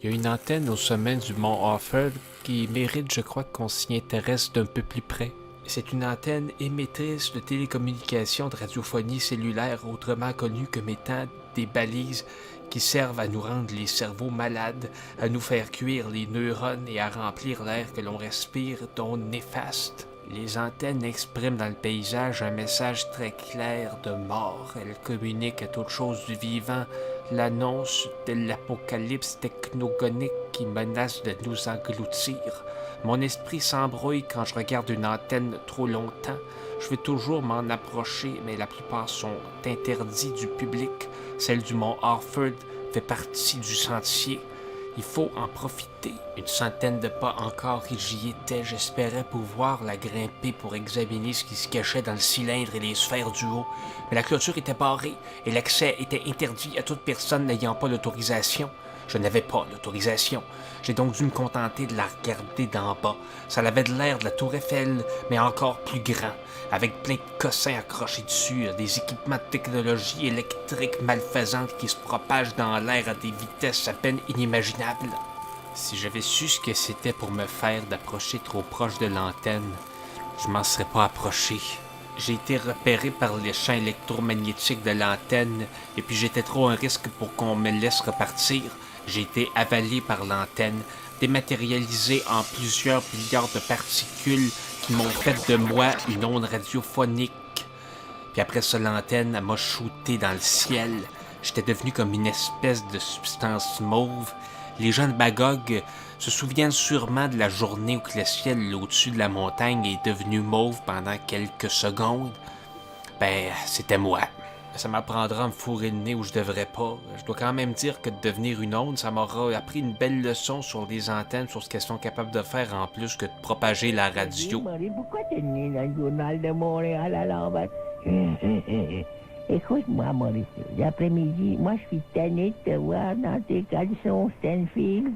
Il y a une antenne au sommet du mont Offord qui mérite, je crois, qu'on s'y intéresse d'un peu plus près. C'est une antenne émettrice de télécommunications de radiophonie cellulaire, autrement connue comme étant des balises qui servent à nous rendre les cerveaux malades, à nous faire cuire les neurones et à remplir l'air que l'on respire d'ondes néfastes. Les antennes expriment dans le paysage un message très clair de mort. Elles communiquent à toute chose du vivant l'annonce de l'apocalypse technogonique qui menace de nous engloutir. Mon esprit s'embrouille quand je regarde une antenne trop longtemps. Je veux toujours m'en approcher, mais la plupart sont interdits du public. Celle du mont Offord fait partie du sentier. Il faut en profiter. Une centaine de pas encore et j'y étais. J'espérais pouvoir la grimper pour examiner ce qui se cachait dans le cylindre et les sphères du haut. Mais la clôture était barrée et l'accès était interdit à toute personne n'ayant pas l'autorisation. Je n'avais pas l'autorisation. J'ai donc dû me contenter de la regarder d'en bas. Ça avait de l'air de la tour Eiffel, mais encore plus grand, avec plein de cossins accrochés dessus, des équipements de technologie électrique malfaisante qui se propagent dans l'air à des vitesses à peine inimaginables. Si j'avais su ce que c'était pour me faire d'approcher trop proche de l'antenne, je m'en serais pas approché. J'ai été repéré par les champs électromagnétiques de l'antenne et puis j'étais trop un risque pour qu'on me laisse repartir. J'ai été avalé par l'antenne, dématérialisé en plusieurs milliards de particules qui m'ont fait de moi une onde radiophonique. Puis après ça, l'antenne m'a shooté dans le ciel. J'étais devenu comme une espèce de substance mauve. Les gens de Magog se souviennent sûrement de la journée où le ciel au-dessus de la montagne est devenu mauve pendant quelques secondes. Ben, c'était moi. Ça m'apprendra à me fourrer le nez où je devrais pas. Je dois quand même dire que de devenir une onde, ça m'aura appris une belle leçon sur les antennes, sur ce qu'elles sont capables de faire en plus que de propager la radio. Pourquoi t'es né dans le journal de Montréal à l'envers? Écoute-moi, Maurice, l'après-midi, moi je suis tanné de te voir dans tes caleçons Stanfield.